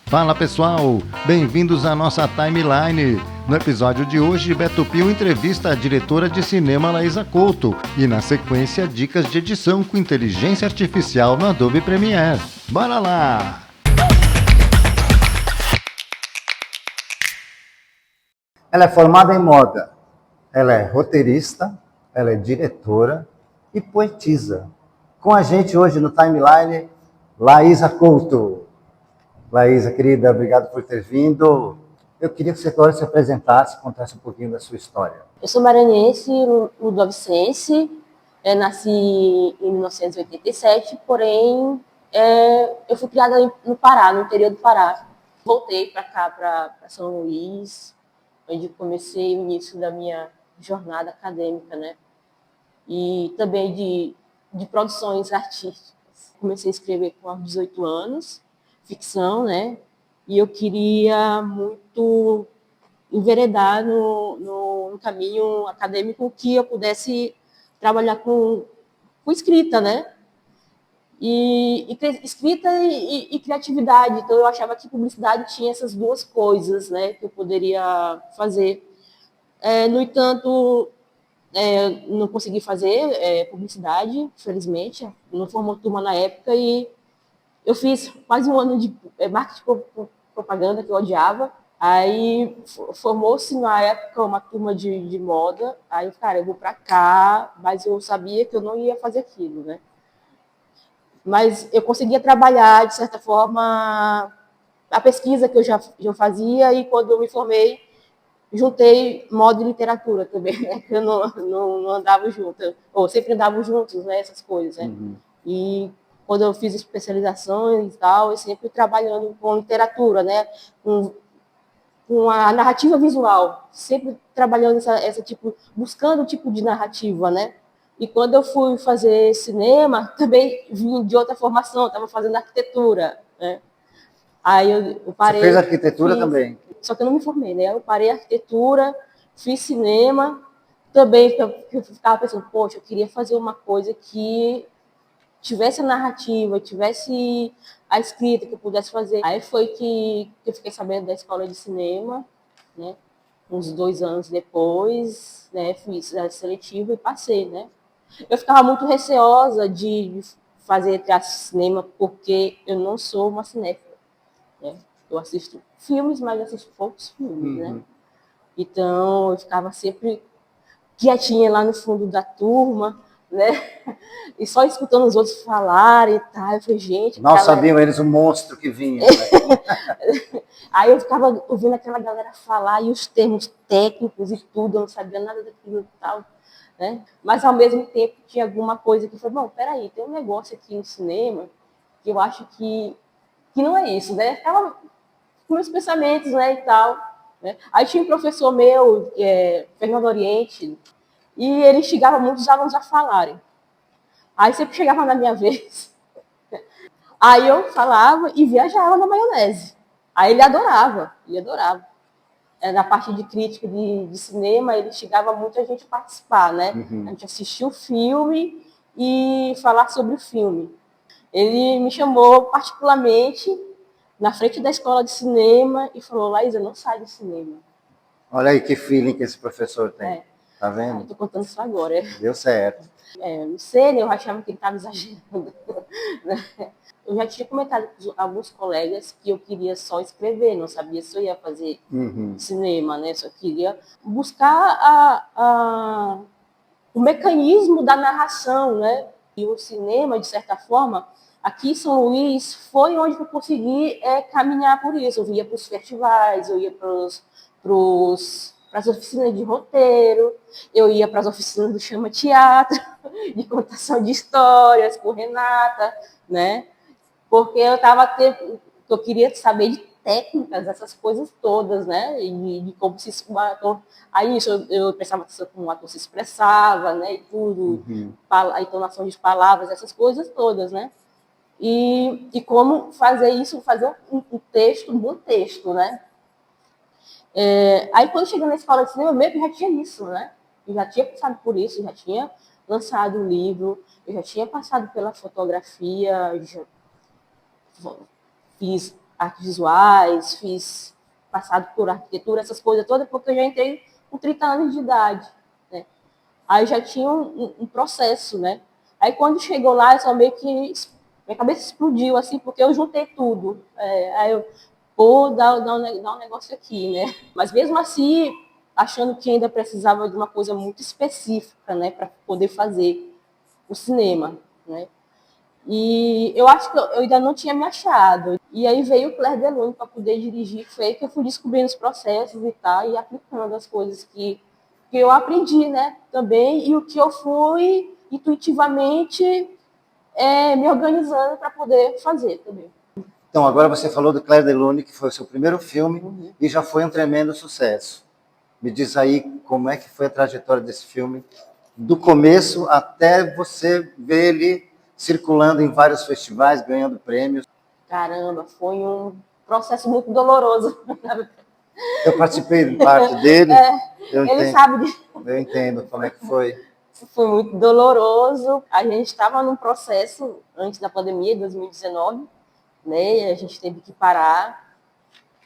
Fala pessoal, bem-vindos à nossa timeline. No episódio de hoje, Beto Pio entrevista a diretora de cinema Laísa Couto e na sequência dicas de edição com inteligência artificial no Adobe Premiere. Bora lá! Ela é formada em moda, ela é roteirista, ela é diretora e poetisa. Com a gente hoje no timeline, Laísa Couto. Laísa, querida, obrigado por ter vindo. Eu queria que você agora se apresentasse, contasse um pouquinho da sua história. Eu sou maranhense, ludovicense, nasci em 1987, porém eu fui criada no Pará, no interior do Pará. Voltei para cá, para São Luís, onde comecei o início da minha jornada acadêmica, né? E também de produções artísticas. Comecei a escrever com 18 anos, ficção, né? E eu queria muito enveredar no caminho acadêmico que eu pudesse trabalhar com escrita, né? E escrita e criatividade. Então, eu achava que publicidade tinha essas duas coisas, né? Que eu poderia fazer. No entanto, não consegui fazer publicidade, infelizmente. Não formou turma na época e eu fiz quase um ano de marketing propaganda que eu odiava. Aí formou-se na época uma turma de moda. Aí, cara, eu vou para cá, mas eu sabia que eu não ia fazer aquilo, né? Mas eu conseguia trabalhar, de certa forma, a pesquisa que eu já fazia, e quando eu me formei, juntei moda e literatura também, né? Que eu não andava junto, ou sempre andavam juntos, né? Essas coisas, né? Uhum. E quando eu fiz especializações e tal, eu sempre trabalhando com literatura, né? Com a narrativa visual, sempre trabalhando essa tipo, buscando o tipo de narrativa, né? E quando eu fui fazer cinema, também vim de outra formação, estava fazendo arquitetura, né? Aí eu parei. Você fez arquitetura também? Só que eu não me formei, né? Eu parei arquitetura, fiz cinema, também eu ficava pensando, poxa, eu queria fazer uma coisa que tivesse a narrativa, tivesse a escrita que eu pudesse fazer. Aí foi que eu fiquei sabendo da escola de cinema, né? Uns 2 anos depois, né? Fiz a seletiva e passei, né? Eu ficava muito receosa de fazer teatro cinema porque eu não sou uma cinéfila, né? Eu assisto filmes, mas assisto poucos filmes, né? Então eu ficava sempre quietinha lá no fundo da turma, né? E só escutando os outros falarem e tal. Eu falei, gente... Mal sabiam eles o monstro que vinha, né? Aí eu ficava ouvindo aquela galera falar e os termos técnicos e tudo, eu não sabia nada daquilo e tal, né? Mas ao mesmo tempo tinha alguma coisa que foi, bom, peraí, tem um negócio aqui no cinema que eu acho que não é isso, né? Ficava com meus pensamentos, né, e tal, né? Aí tinha um professor meu, Fernando Oriente, e ele instigava muitos alunos a falarem. Aí sempre chegava na minha vez. Aí eu falava e viajava na maionese. Aí ele adorava, ele adorava. Na parte de crítica de cinema, ele instigava muito a gente a participar, né? A gente assistir o filme e falar sobre o filme. Ele me chamou particularmente na frente da escola de cinema e falou, Laísa, não sai do cinema. Olha aí que feeling que esse professor tem. Tá vendo? Estou contando isso agora. Deu certo. Não sei, né? Eu achava que ele estava exagerando. Eu já tinha comentado com alguns colegas que eu queria só escrever, não sabia se eu ia fazer cinema, né? Só queria buscar o mecanismo da narração, né? E o cinema, de certa forma, aqui em São Luís, foi onde eu consegui caminhar por isso. Eu ia para os festivais, eu ia para as oficinas de roteiro, eu ia para as oficinas do Chama Teatro, de contação de histórias com Renata, né? Porque eu queria saber de técnicas, essas coisas todas, né? E de como se ator... Aí isso eu prestava atenção como o ator se expressava, né? E tudo, a entonação de palavras, essas coisas todas, né? E como fazer isso, fazer um texto, um bom texto, né? Aí quando cheguei na escola de cinema, eu meio que já tinha isso, né? Eu já tinha passado por isso, já tinha lançado o livro, eu já tinha passado pela fotografia, já fiz artes visuais, fiz passado por arquitetura, essas coisas todas, porque eu já entrei com 30 anos de idade, né? Aí já tinha um processo, né? Aí quando chegou lá, eu só meio que minha cabeça explodiu, assim, porque eu juntei tudo. Aí eu, pô, dá um negócio aqui, né? Mas mesmo assim, achando que ainda precisava de uma coisa muito específica, né, para poder fazer o cinema, né? E eu acho que eu ainda não tinha me achado. E aí veio o Claire Delune para poder dirigir, foi aí que eu fui descobrindo os processos e tal, e aplicando as coisas que eu aprendi, né, também, e o que eu fui intuitivamente me organizando para poder fazer também. Então, agora você falou do Claire Delune, que foi o seu primeiro filme e já foi um tremendo sucesso. Me diz aí como é que foi a trajetória desse filme, do começo até você ver ele circulando em vários festivais, ganhando prêmios. Caramba, foi um processo muito doloroso. Eu participei de parte dele, Ele sabe disso. Eu entendo como é que foi. Foi muito doloroso. A gente estava num processo antes da pandemia, 2019, né? A gente teve que parar.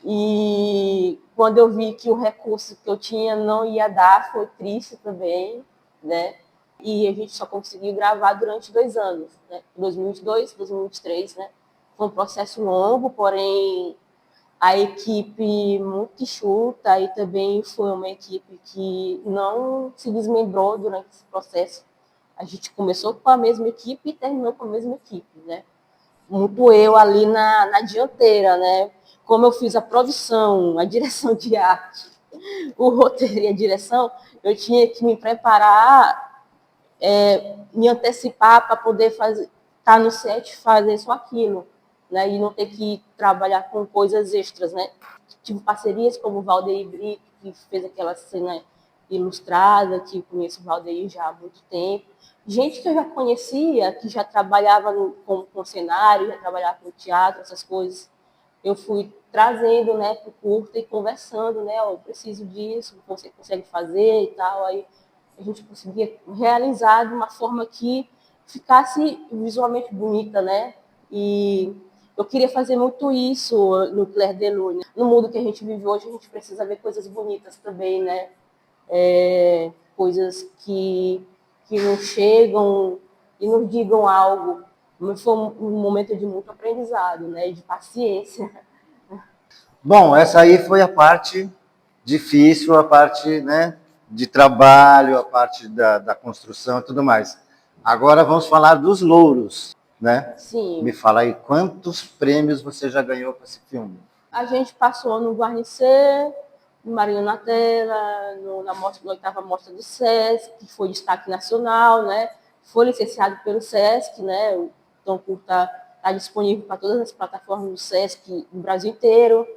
E quando eu vi que o recurso que eu tinha não ia dar, foi triste também, né? E a gente só conseguiu gravar durante 2 anos, né? 2022, 2023, né? Foi um processo longo, porém a equipe muito enxuta e também foi uma equipe que não se desmembrou durante esse processo. A gente começou com a mesma equipe e terminou com a mesma equipe, né? Muito eu ali na dianteira, né? Como eu fiz a produção, a direção de arte, o roteiro e a direção, eu tinha que me preparar, me antecipar para poder estar no set, fazer só aquilo, né? E não ter que trabalhar com coisas extras, né? Tive parcerias como o Valdeir Brito, que fez aquela cena ilustrada, que eu conheço o Valdeir já há muito tempo. Gente que eu já conhecia, que já trabalhava com cenário, já trabalhava com teatro, essas coisas. Eu fui trazendo, né, para o curta e conversando, né, eu preciso disso, você consegue fazer e tal. Aí a gente conseguia realizar de uma forma que ficasse visualmente bonita, né? E eu queria fazer muito isso no Claire Delune. No mundo que a gente vive hoje, a gente precisa ver coisas bonitas também, né? Coisas que nos chegam e nos digam algo. Foi um momento de muito aprendizado, né? De paciência. Bom, essa aí foi a parte difícil, a parte, né, de trabalho, a parte da construção e tudo mais. Agora vamos falar dos louros, né? Sim. Me fala aí, quantos prêmios você já ganhou com esse filme? A gente passou no Guarnicê, no Marinho na Tela, na 8ª Mostra do SESC, que foi destaque nacional, né? Foi licenciado pelo SESC, né? Então, o curta está disponível para todas as plataformas do SESC no Brasil inteiro.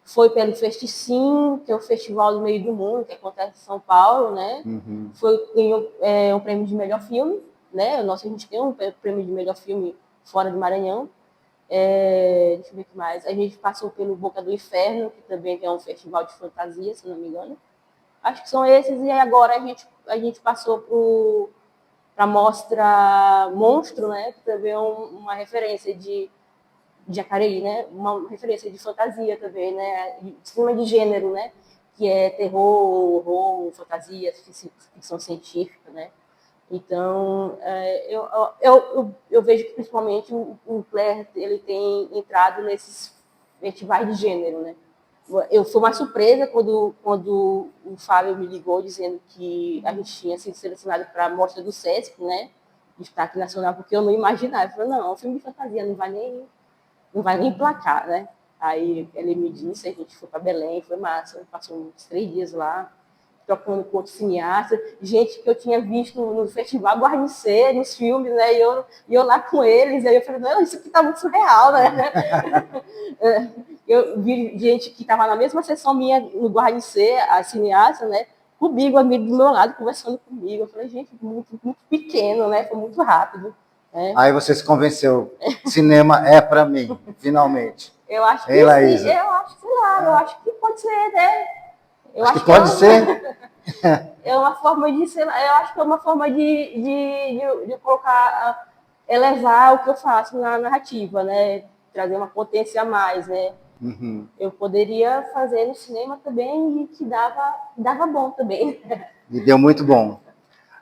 Foi pelo Festicim, que é o Festival do Meio do Mundo, que acontece em São Paulo, né? Ganhou um prêmio de melhor filme, né? A gente tem um prêmio de melhor filme fora do Maranhão. Deixa eu ver o que mais. A gente passou pelo Boca do Inferno, que também é um festival de fantasia, se não me engano. Acho que são esses, e agora a gente passou para a mostra Monstro, né? Que também é uma referência de Jacareí, né? Uma referência de fantasia também, né? De cinema de gênero, né? Que é terror, horror, fantasia, ficção científica, né? Então, eu vejo que principalmente o Claire ele tem entrado nesses festivais de gênero, né? Foi uma surpresa quando o Fábio me ligou dizendo que a gente tinha sido selecionado para a mostra do SESC, né? Destaque nacional, porque eu não imaginava. Eu falei, não, é um filme de fantasia, não vai nem emplacar, né? Aí ele me disse, a gente foi para Belém, foi massa, passou uns 3 dias lá, trocando com outros cineastas, gente que eu tinha visto no Festival Guarnicê, nos filmes, né? E eu lá com eles, aí eu falei, não, isso aqui tá muito surreal, né? Eu vi gente que estava na mesma sessão minha no Guarnicê, a cineasta, né? Comigo, amigo do meu lado, conversando comigo. Eu falei, gente, muito, muito pequeno, né? Foi muito rápido. Né? Aí você se convenceu, cinema é para mim, finalmente. Eu acho que Laísa? Sim, eu acho, sei lá, eu acho que pode ser, né? Eu acho que pode ser. É uma forma de, sei lá, eu acho que é uma forma de colocar, elevar o que eu faço na narrativa, né? trazer uma potência a mais, né? Uhum. Eu poderia fazer no cinema também e que dava bom também. E deu muito bom.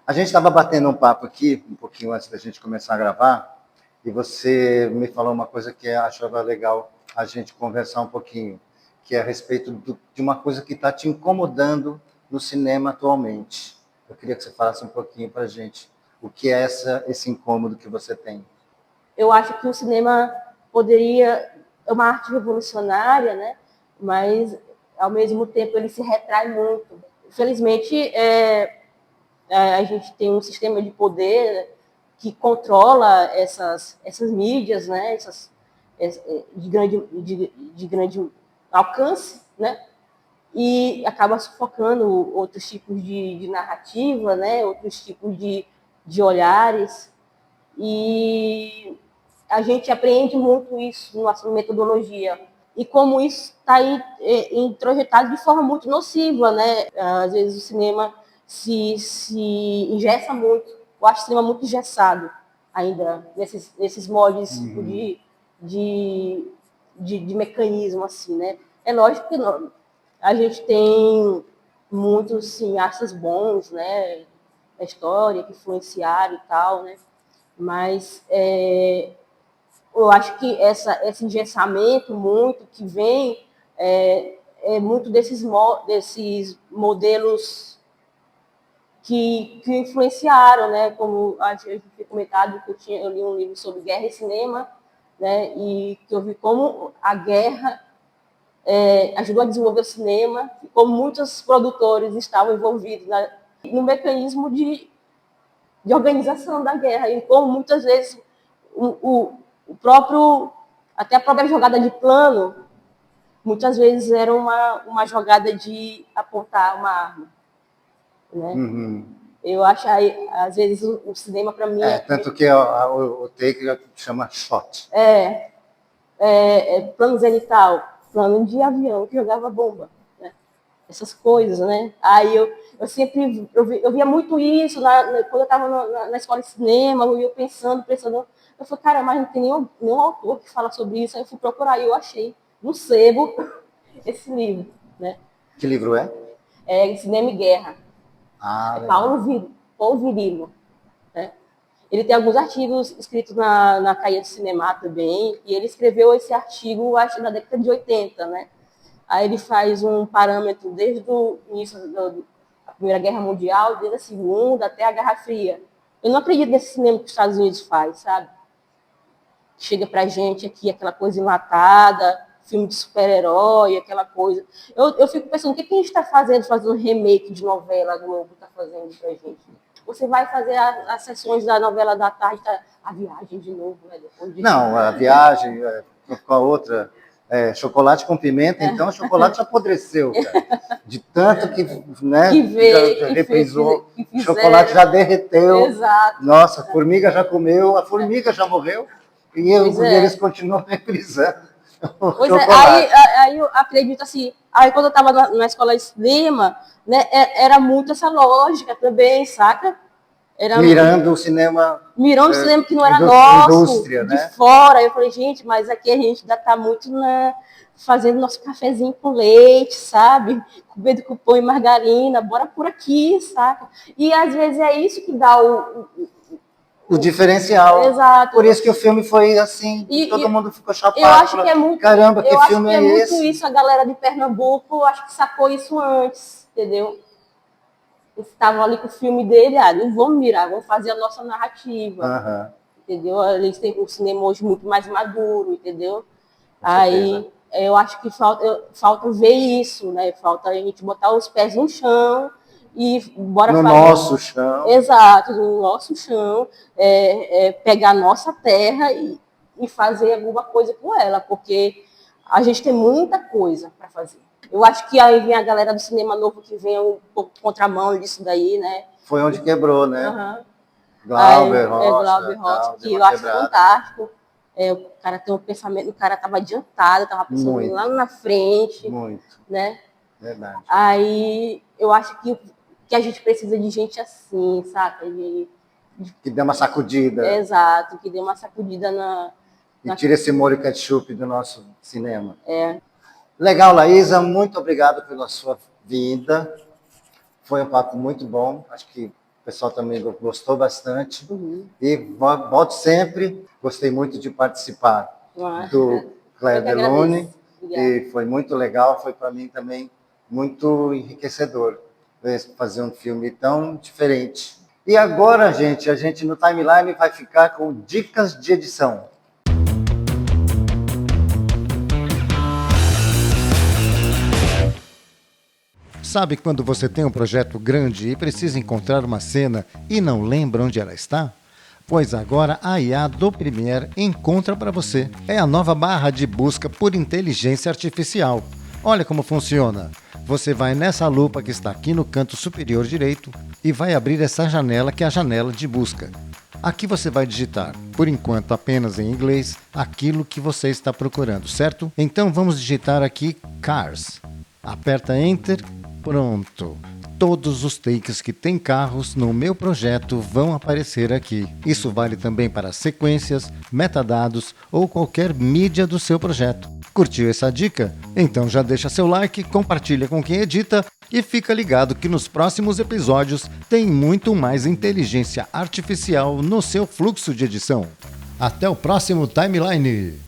A gente estava batendo um papo aqui, um pouquinho antes da gente começar a gravar, e você me falou uma coisa que eu achava legal a gente conversar um pouquinho, que é a respeito de uma coisa que está te incomodando no cinema atualmente. Eu queria que você falasse um pouquinho para a gente o que é esse incômodo que você tem. Eu acho que o cinema é uma arte revolucionária, né? Mas, ao mesmo tempo, ele se retrai muito. Infelizmente, a gente tem um sistema de poder que controla essas mídias, né? De grande alcance, né? E acaba sufocando outros tipos de narrativa, né? Outros tipos de olhares. E a gente aprende muito isso na nossa metodologia. E como isso está introjetado de forma muito nociva, né? Às vezes o cinema se engessa muito. Eu acho o cinema muito engessado ainda, nesses moldes de, de mecanismo, assim, né? É lógico que não, a gente tem muitos cineastas bons, né? Da história, que influenciaram e tal, né? Mas eu acho que esse engessamento muito que vem é muito desses modelos que influenciaram, né? Como a gente tinha comentado, que eu li um livro sobre guerra e cinema, né? E que eu vi como a guerra ajudou a desenvolver o cinema, e como muitos produtores estavam envolvidos no mecanismo de organização da guerra, e como muitas vezes até a própria jogada de plano, muitas vezes era uma jogada de apontar uma arma, né? Uhum. Eu acho, aí, às vezes, o cinema, para mim... Tanto que o take chama shot. Plano zenital, plano de avião que jogava bomba, né? Essas coisas, né? Aí eu sempre eu via muito isso quando eu estava na escola de cinema, eu ia pensando, eu falei, cara, mas não tem nenhum autor que fala sobre isso. Aí eu fui procurar e eu achei no sebo esse livro, né? Que livro é? É Cinema e Guerra. Ah, Paulo Virilo, né? Ele tem alguns artigos escritos na Caia de Cinema também, e ele escreveu esse artigo, acho, na década de 80, né? Aí ele faz um parâmetro desde o início da Primeira Guerra Mundial, desde a Segunda até a Guerra Fria. Eu não acredito nesse cinema que os Estados Unidos faz, sabe? Chega pra gente aqui aquela coisa enlatada, filme de super-herói, aquela coisa. Eu fico pensando, o que a gente está fazendo um remake de novela, a Globo está fazendo pra gente? Você vai fazer as sessões da novela da tarde, a viagem de novo, né? Não, a viagem, com a outra, chocolate com pimenta, então o chocolate já apodreceu, cara. De tanto que, né, já reprisou, o chocolate já derreteu. Exato. Nossa, a formiga já comeu, a formiga já morreu, e eles continuam reprisando. Pois é, aí eu acredito assim, aí quando eu estava na escola de cinema, né, era muito essa lógica também, saca? Mirando o cinema. Mirando o cinema que não era nosso, indústria, de né? fora. Eu falei, gente, mas aqui a gente ainda está muito fazendo nosso cafezinho com leite, sabe? Comendo com pão e margarina, bora por aqui, saca? E às vezes é isso que dá o diferencial. Exato. Por isso que o filme foi assim, todo mundo ficou chapado. Eu acho que é muito, caramba, que filme é esse? muito isso, a galera de Pernambuco, acho que sacou isso antes, entendeu? Eles estavam ali com o filme dele, não vamos mirar, vamos fazer a nossa narrativa, entendeu? Eles têm um cinema hoje muito mais maduro, entendeu? Aí eu acho que falta ver isso, né? Falta a gente botar os pés no chão e bora no fazer. No nosso chão. Exato, no nosso chão, pegar a nossa terra e fazer alguma coisa com ela, porque a gente tem muita coisa para fazer. Eu acho que aí vem a galera do cinema novo que vem um pouco contramão disso daí, né? Foi onde quebrou, né? Uhum. Glauber Rocha, que eu acho fantástico. O cara tem um pensamento, o cara estava adiantado, estava pensando muito. Lá na frente. Muito. Né? Verdade. Aí eu acho que a gente precisa de gente assim, saca? Que dê uma sacudida. Exato, que dê uma sacudida E tira esse molho ketchup do nosso cinema. É. Legal, Laísa, muito obrigado pela sua vinda. Foi um papo muito bom. Acho que o pessoal também gostou bastante. E volto sempre. Gostei muito de participar do Kleber Lune. E foi muito legal. Foi para mim também muito enriquecedor fazer um filme tão diferente. E agora, gente, a gente no Timeline vai ficar com dicas de edição. Sabe quando você tem um projeto grande e precisa encontrar uma cena e não lembra onde ela está? Pois agora a IA do Premiere encontra para você. É a nova barra de busca por inteligência artificial. Olha como funciona. Você vai nessa lupa que está aqui no canto superior direito e vai abrir essa janela que é a janela de busca. Aqui você vai digitar, por enquanto apenas em inglês, aquilo que você está procurando, certo? Então vamos digitar aqui Cars. Aperta Enter. Pronto! Todos os takes que tem carros no meu projeto vão aparecer aqui. Isso vale também para sequências, metadados ou qualquer mídia do seu projeto. Curtiu essa dica? Então já deixa seu like, compartilha com quem edita e fica ligado que nos próximos episódios tem muito mais inteligência artificial no seu fluxo de edição. Até o próximo Timeline!